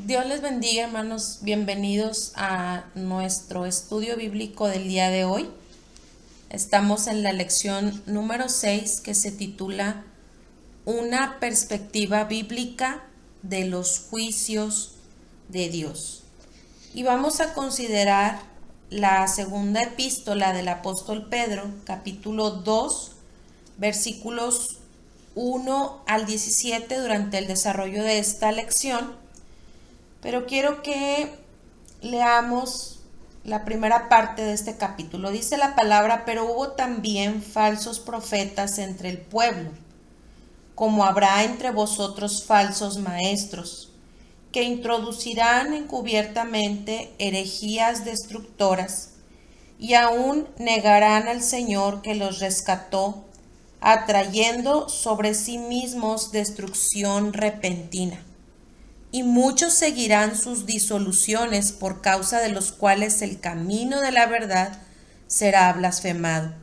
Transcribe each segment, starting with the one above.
Dios les bendiga, hermanos. Bienvenidos a nuestro estudio bíblico del día de hoy. Estamos en la lección número 6 que se titula Una perspectiva bíblica de los juicios de Dios. Y vamos a considerar la segunda epístola del apóstol Pedro, capítulo 2, versículos 1 al 17 durante el desarrollo de esta lección. Pero quiero que leamos la primera parte de este capítulo. Dice la palabra: pero hubo también falsos profetas entre el pueblo, como habrá entre vosotros falsos maestros, que introducirán encubiertamente herejías destructoras, y aún negarán al Señor que los rescató, atrayendo sobre sí mismos destrucción repentina. Y muchos seguirán sus disoluciones, por causa de los cuales el camino de la verdad será blasfemado.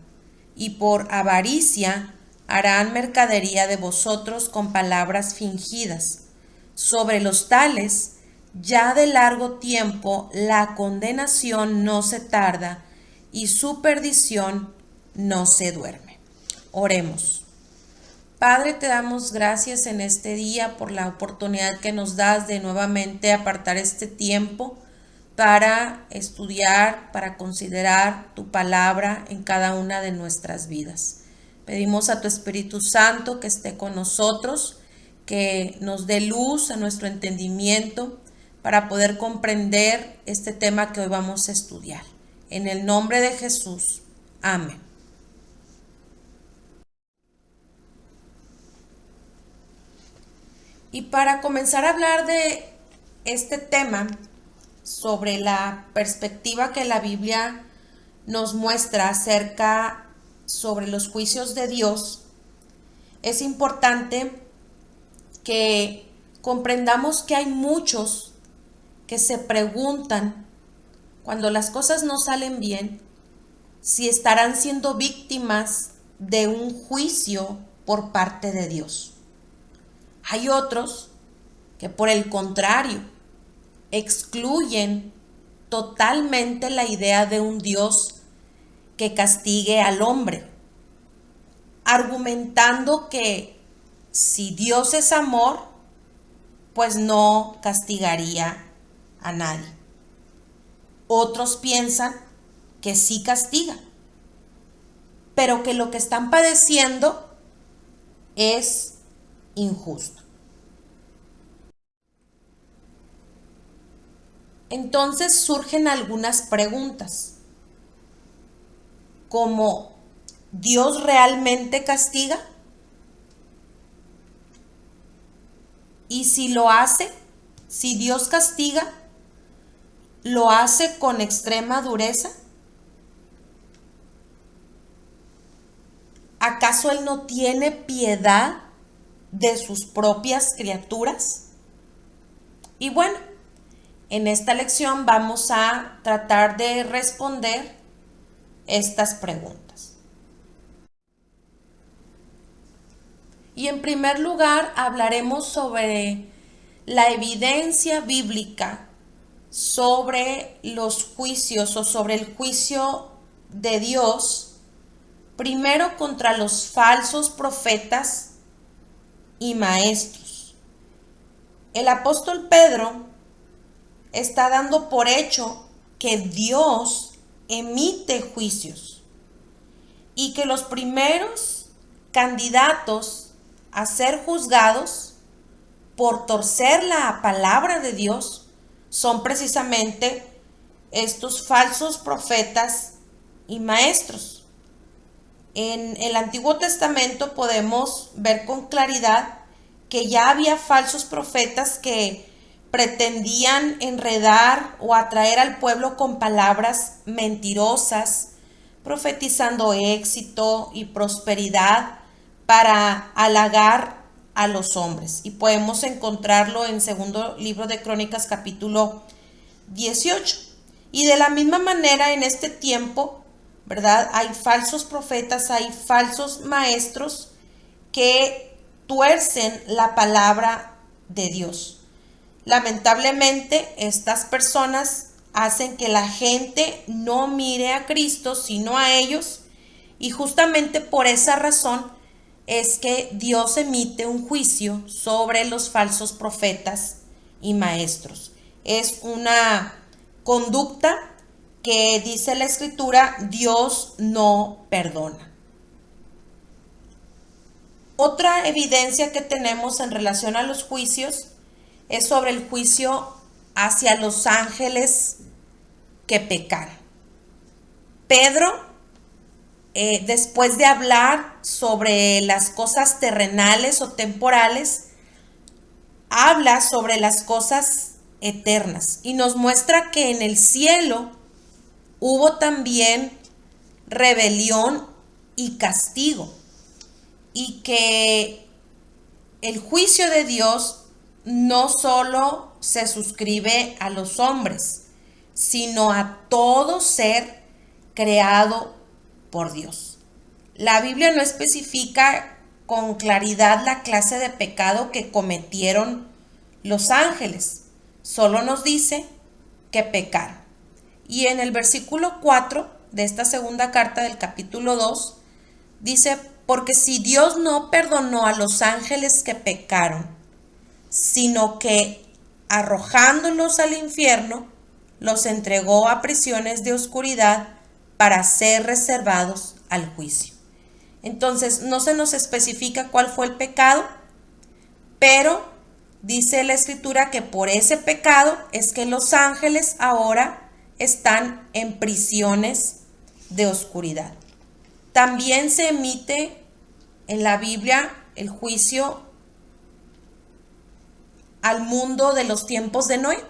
Y por avaricia harán mercadería de vosotros con palabras fingidas. Sobre los tales, ya de largo tiempo, la condenación no se tarda y su perdición no se duerme. Oremos. Padre, te damos gracias en este día por la oportunidad que nos das de nuevamente apartar este tiempo para estudiar, para considerar tu palabra en cada una de nuestras vidas. Pedimos a tu Espíritu Santo que esté con nosotros, que nos dé luz a nuestro entendimiento para poder comprender este tema que hoy vamos a estudiar. En el nombre de Jesús. Amén. Y para comenzar a hablar de este tema, sobre la perspectiva que la Biblia nos muestra acerca sobre los juicios de Dios, es importante que comprendamos que hay muchos que se preguntan, cuando las cosas no salen bien, si estarán siendo víctimas de un juicio por parte de Dios. Hay otros que, por el contrario, excluyen totalmente la idea de un Dios que castigue al hombre, argumentando que si Dios es amor, pues no castigaría a nadie. Otros piensan que sí castiga, pero que lo que están padeciendo es injusto. Entonces surgen algunas preguntas, como: ¿Dios realmente castiga? Y si lo hace, si Dios castiga, ¿lo hace con extrema dureza? ¿Acaso Él no tiene piedad de sus propias criaturas? Y bueno, en esta lección vamos a tratar de responder estas preguntas. Y en primer lugar hablaremos sobre la evidencia bíblica sobre los juicios o sobre el juicio de Dios, primero contra los falsos profetas y maestros. El apóstol Pedro está dando por hecho que Dios emite juicios y que los primeros candidatos a ser juzgados por torcer la palabra de Dios son precisamente estos falsos profetas y maestros. En el Antiguo Testamento podemos ver con claridad que ya había falsos profetas que pretendían enredar o atraer al pueblo con palabras mentirosas, profetizando éxito y prosperidad para halagar a los hombres. Y podemos encontrarlo en segundo libro de Crónicas, capítulo 18. Y de la misma manera, en este tiempo, ¿verdad?, hay falsos profetas, hay falsos maestros que tuercen la palabra de Dios. Lamentablemente, estas personas hacen que la gente no mire a Cristo, sino a ellos, y justamente por esa razón es que Dios emite un juicio sobre los falsos profetas y maestros. Es una conducta que, dice la Escritura, Dios no perdona. Otra evidencia que tenemos en relación a los juicios es sobre el juicio hacia los ángeles que pecaron. Pedro, después de hablar sobre las cosas terrenales o temporales, habla sobre las cosas eternas y nos muestra que en el cielo hubo también rebelión y castigo, y que el juicio de Dios no solo se suscribe a los hombres, sino a todo ser creado por Dios. La Biblia no especifica con claridad la clase de pecado que cometieron los ángeles, solo nos dice que pecaron. Y en el versículo 4 de esta segunda carta del capítulo 2 dice: porque si Dios no perdonó a los ángeles que pecaron, sino que arrojándolos al infierno, los entregó a prisiones de oscuridad para ser reservados al juicio. Entonces, no se nos especifica cuál fue el pecado, pero dice la Escritura que por ese pecado es que los ángeles ahora están en prisiones de oscuridad. También se emite en la Biblia el juicio al mundo de los tiempos de Noé.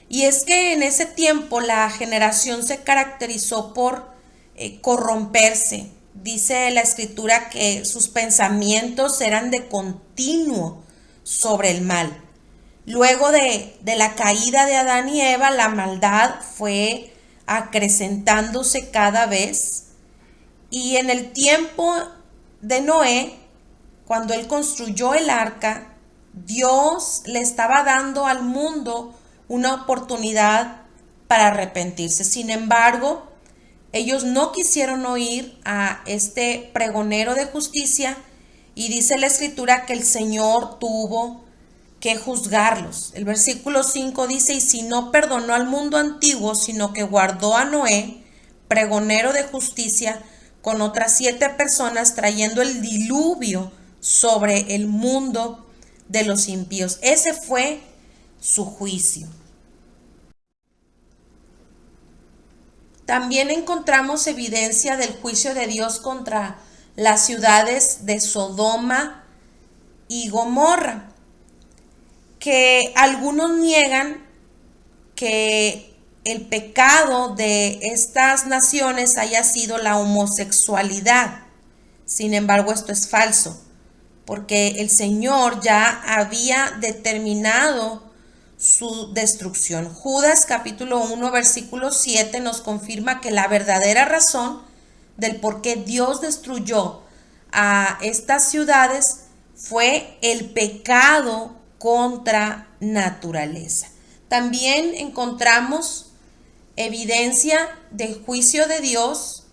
Y es que en ese tiempo la generación se caracterizó por corromperse. Dice la Escritura que sus pensamientos eran de continuo sobre el mal. Luego de la caída de Adán y Eva, la maldad fue acrecentándose cada vez. Y en el tiempo de Noé, cuando él construyó el arca, Dios le estaba dando al mundo una oportunidad para arrepentirse. Sin embargo, ellos no quisieron oír a este pregonero de justicia, y dice la Escritura que el Señor tuvo que juzgarlos. El versículo 5 dice: y si no perdonó al mundo antiguo, sino que guardó a Noé, pregonero de justicia, con otras 7 personas, trayendo el diluvio sobre el mundo de los impíos. Ese fue su juicio. También encontramos evidencia del juicio de Dios contra las ciudades de Sodoma y Gomorra, que algunos niegan que el pecado de estas naciones haya sido la homosexualidad. Sin embargo, esto es falso, porque el Señor ya había determinado su destrucción. Judas capítulo 1 versículo 7 nos confirma que la verdadera razón del por qué Dios destruyó a estas ciudades fue el pecado contra naturaleza. También encontramos evidencia del juicio de Dios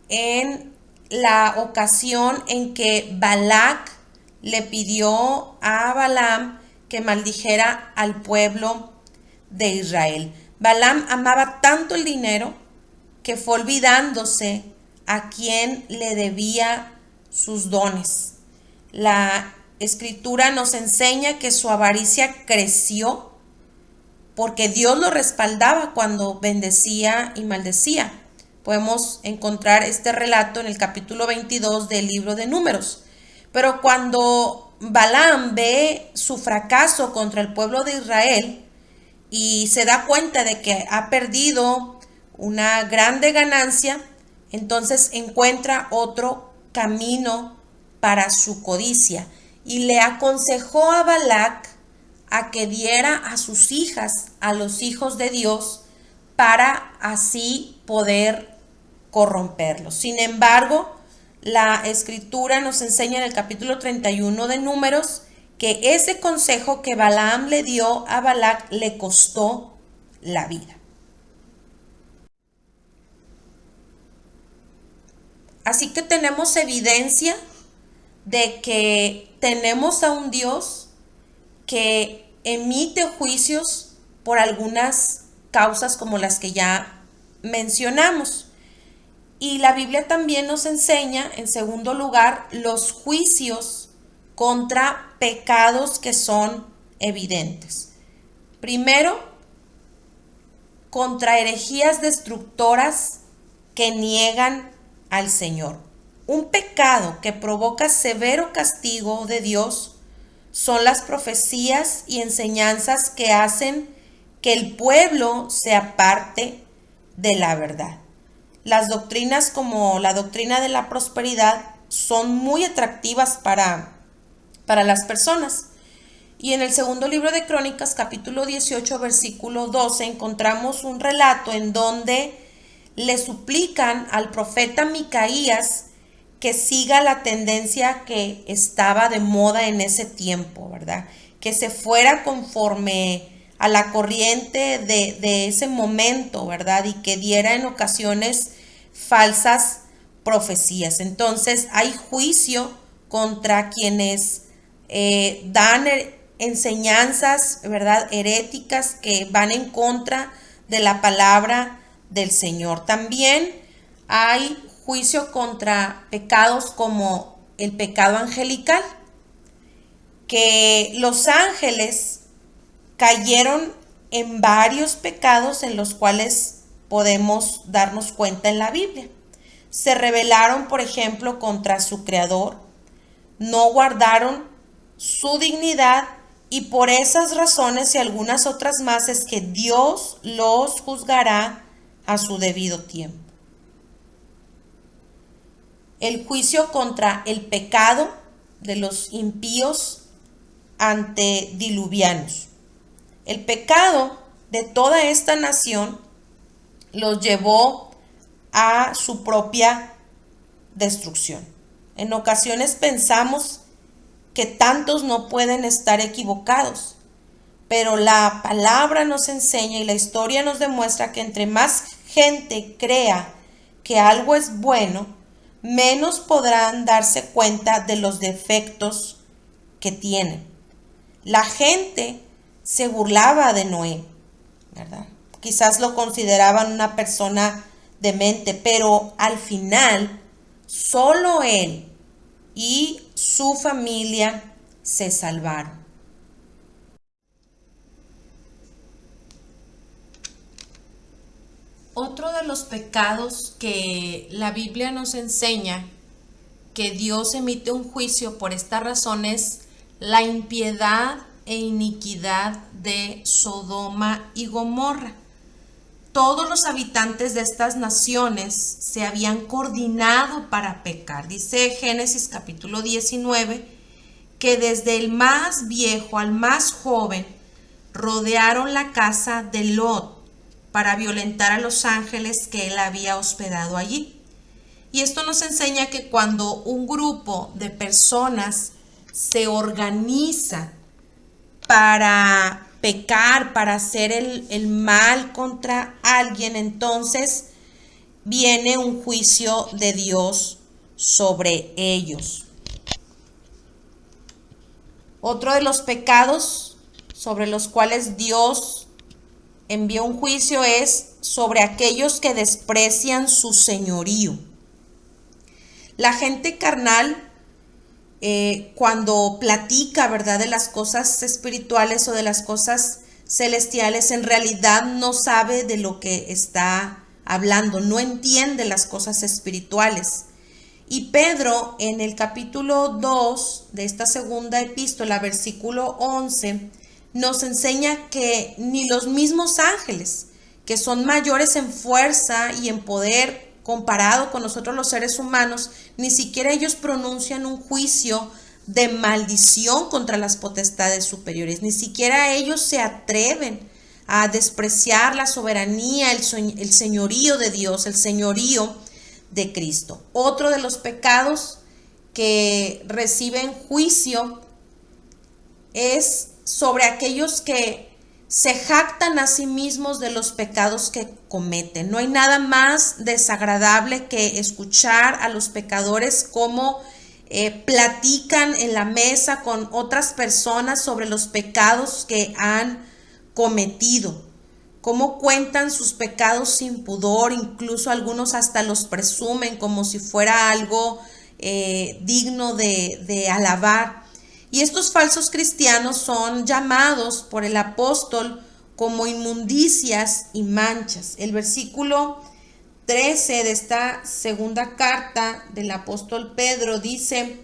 en la ocasión en que Balac le pidió a Balaam que maldijera al pueblo de Israel. Balaam amaba tanto el dinero que fue olvidándose a quien le debía sus dones. La Escritura nos enseña que su avaricia creció porque Dios lo respaldaba cuando bendecía y maldecía. Podemos encontrar este relato en el capítulo 22 del libro de Números. Pero cuando Balaam ve su fracaso contra el pueblo de Israel y se da cuenta de que ha perdido una grande ganancia, entonces encuentra otro camino para su codicia y le aconsejó a Balac a que diera a sus hijas a los hijos de Dios para así poder corromperlos. Sin embargo, la Escritura nos enseña en el capítulo 31 de Números que ese consejo que Balaam le dio a Balac le costó la vida. Así que tenemos evidencia de que tenemos a un Dios que emite juicios por algunas causas como las que ya mencionamos. Y la Biblia también nos enseña, en segundo lugar, los juicios contra pecados que son evidentes. Primero, contra herejías destructoras que niegan al Señor. Un pecado que provoca severo castigo de Dios son las profecías y enseñanzas que hacen que el pueblo se aparte de la verdad. Las doctrinas como la doctrina de la prosperidad son muy atractivas para las personas. Y en el segundo libro de Crónicas, capítulo 18, versículo 12, encontramos un relato en donde le suplican al profeta Micaías que siga la tendencia que estaba de moda en ese tiempo, ¿verdad? Que se fuera conforme a la corriente de ese momento, ¿verdad? Y que diera en ocasiones falsas profecías. Entonces hay juicio contra quienes dan enseñanzas, ¿verdad?, heréticas que van en contra de la palabra del Señor. También hay juicio contra pecados como el pecado angelical, que los ángeles cayeron en varios pecados en los cuales podemos darnos cuenta en la Biblia. Se rebelaron, por ejemplo, contra su creador, no guardaron su dignidad y por esas razones y algunas otras más es que Dios los juzgará a su debido tiempo. El juicio contra el pecado de los impíos antediluvianos. El pecado de toda esta nación los llevó a su propia destrucción. En ocasiones pensamos que tantos no pueden estar equivocados, pero la palabra nos enseña y la historia nos demuestra que entre más gente crea que algo es bueno, menos podrán darse cuenta de los defectos que tienen. La gente se burlaba de Noé, ¿verdad? Quizás lo consideraban una persona demente, pero al final solo él y su familia se salvaron. Otro de los pecados que la Biblia nos enseña que Dios emite un juicio por esta razón es la impiedad e iniquidad de Sodoma y Gomorra. Todos los habitantes de estas naciones se habían coordinado para pecar. Dice Génesis capítulo 19 que desde el más viejo al más joven rodearon la casa de Lot para violentar a los ángeles que él había hospedado allí. Y esto nos enseña que cuando un grupo de personas se organiza para pecar, para hacer el mal contra alguien, entonces viene un juicio de Dios sobre ellos. Otro de los pecados sobre los cuales Dios envió un juicio es sobre aquellos que desprecian su señorío. La gente carnal, cuando platica, ¿verdad?, de las cosas espirituales o de las cosas celestiales, en realidad no sabe de lo que está hablando, no entiende las cosas espirituales. Y Pedro, en el capítulo 2 de esta segunda epístola, versículo 11, nos enseña que ni los mismos ángeles, que son mayores en fuerza y en poder comparado con nosotros los seres humanos, ni siquiera ellos pronuncian un juicio de maldición contra las potestades superiores, ni siquiera ellos se atreven a despreciar la soberanía, el señorío de Dios, el señorío de Cristo. Otro de los pecados que reciben juicio es sobre aquellos que se jactan a sí mismos de los pecados que cometen. No hay nada más desagradable que escuchar a los pecadores cómo platican en la mesa con otras personas sobre los pecados que han cometido, cómo cuentan sus pecados sin pudor, incluso algunos hasta los presumen como si fuera algo digno de alabar. Y estos falsos cristianos son llamados por el apóstol como inmundicias y manchas. El versículo 13 de esta segunda carta del apóstol Pedro dice: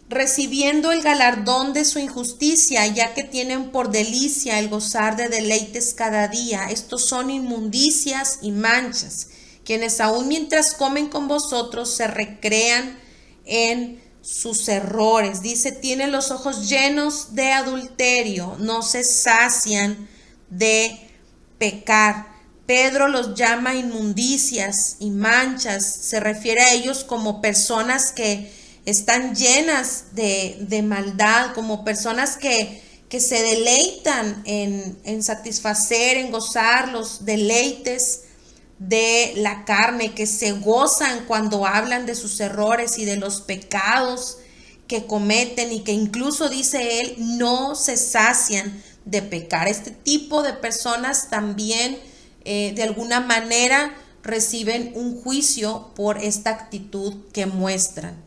recibiendo el galardón de su injusticia, ya que tienen por delicia el gozar de deleites cada día. Estos son inmundicias y manchas, quienes aún mientras comen con vosotros se recrean en sus errores. Dice, tienen los ojos llenos de adulterio, no se sacian de pecar. Pedro los llama inmundicias y manchas, se refiere a ellos como personas que están llenas de maldad, como personas que se deleitan en satisfacer, en gozar los deleites de la carne, que se gozan cuando hablan de sus errores y de los pecados que cometen, y que incluso, dice él, no se sacian de pecar. Este tipo de personas también de alguna manera reciben un juicio por esta actitud que muestran.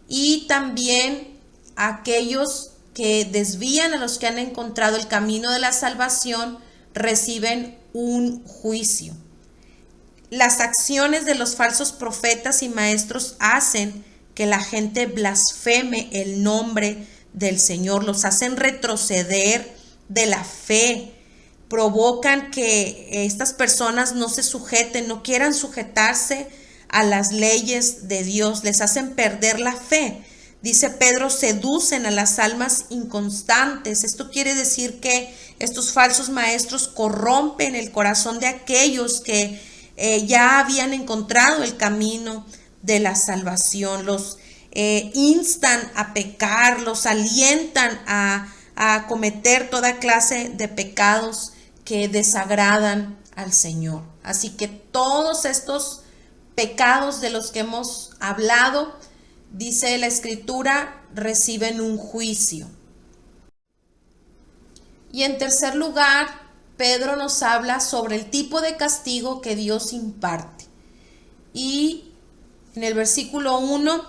Y también aquellos que desvían a los que han encontrado el camino de la salvación reciben un juicio. Las acciones de los falsos profetas y maestros hacen que la gente blasfeme el nombre del Señor, los hacen retroceder de la fe, provocan que estas personas no se sujeten, no quieran sujetarse a las leyes de Dios, les hacen perder la fe. Dice Pedro, seducen a las almas inconstantes. Esto quiere decir que estos falsos maestros corrompen el corazón de aquellos que ya habían encontrado el camino de la salvación. Los instan a pecar, los alientan a cometer toda clase de pecados que desagradan al Señor. Así que todos estos pecados de los que hemos hablado, dice la Escritura, reciben un juicio. Y en tercer lugar, Pedro nos habla sobre el tipo de castigo que Dios imparte. Y en el versículo 1,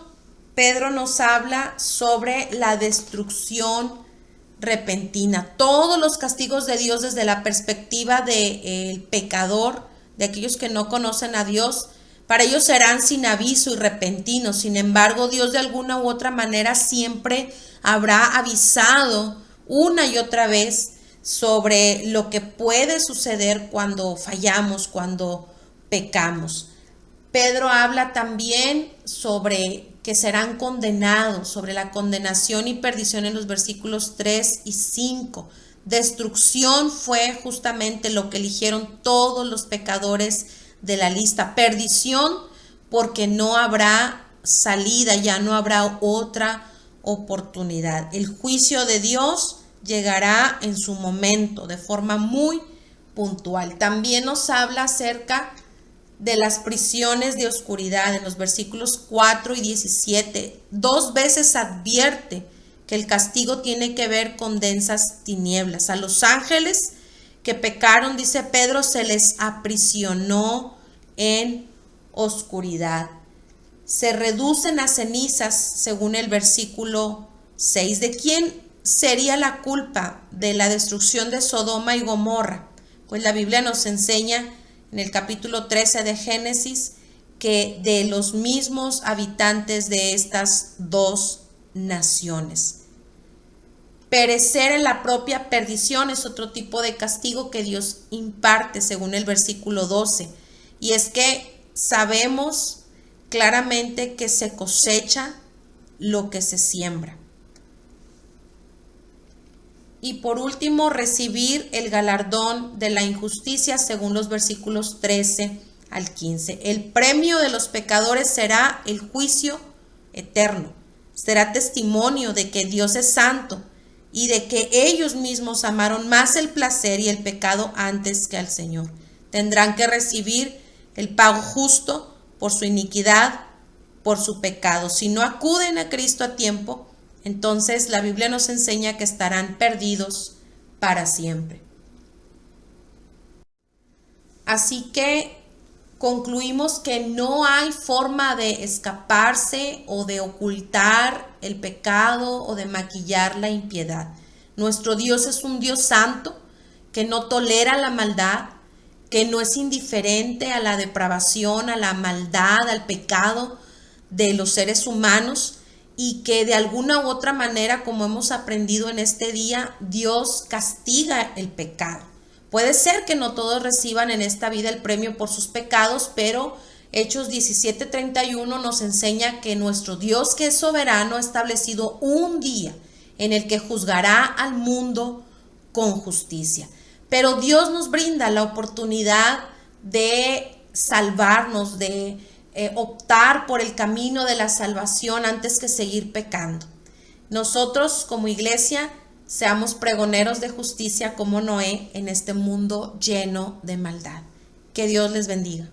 Pedro nos habla sobre la destrucción repentina. Todos los castigos de Dios desde la perspectiva del pecador, de aquellos que no conocen a Dios, para ellos serán sin aviso y repentinos. Sin embargo, Dios de alguna u otra manera siempre habrá avisado una y otra vez sobre lo que puede suceder cuando fallamos, cuando pecamos. Pedro habla también sobre que serán condenados, sobre la condenación y perdición en los versículos 3 y 5. Destrucción fue justamente lo que eligieron todos los pecadores de la lista. Perdición porque no habrá salida, ya no habrá otra oportunidad. El juicio de Dios llegará en su momento, de forma muy puntual. También nos habla acerca de las prisiones de oscuridad en los versículos 4 y 17. Dos veces advierte que el castigo tiene que ver con densas tinieblas. A los ángeles que pecaron, dice Pedro, se les aprisionó en oscuridad. Se reducen a cenizas, según el versículo 6. ¿De quién sería la culpa de la destrucción de Sodoma y Gomorra? Pues la Biblia nos enseña en el capítulo 13 de Génesis que de los mismos habitantes de estas dos naciones. Perecer en la propia perdición es otro tipo de castigo que Dios imparte, según el versículo 12. Y es que sabemos claramente que se cosecha lo que se siembra. Y por último, recibir el galardón de la injusticia, según los versículos 13 al 15. El premio de los pecadores será el juicio eterno. Será testimonio de que Dios es santo y de que ellos mismos amaron más el placer y el pecado antes que al Señor. Tendrán que recibir el pago justo por su iniquidad, por su pecado. Si no acuden a Cristo a tiempo, entonces la Biblia nos enseña que estarán perdidos para siempre. Así que concluimos que no hay forma de escaparse o de ocultar el pecado o de maquillar la impiedad. Nuestro Dios es un Dios santo que no tolera la maldad, que no es indiferente a la depravación, a la maldad, al pecado de los seres humanos, y que de alguna u otra manera, como hemos aprendido en este día, Dios castiga el pecado. Puede ser que no todos reciban en esta vida el premio por sus pecados, pero Hechos 17:31 nos enseña que nuestro Dios, que es soberano, ha establecido un día en el que juzgará al mundo con justicia. Pero Dios nos brinda la oportunidad de salvarnos, de optar por el camino de la salvación antes que seguir pecando. Nosotros como iglesia seamos pregoneros de justicia como Noé en este mundo lleno de maldad. Que Dios les bendiga.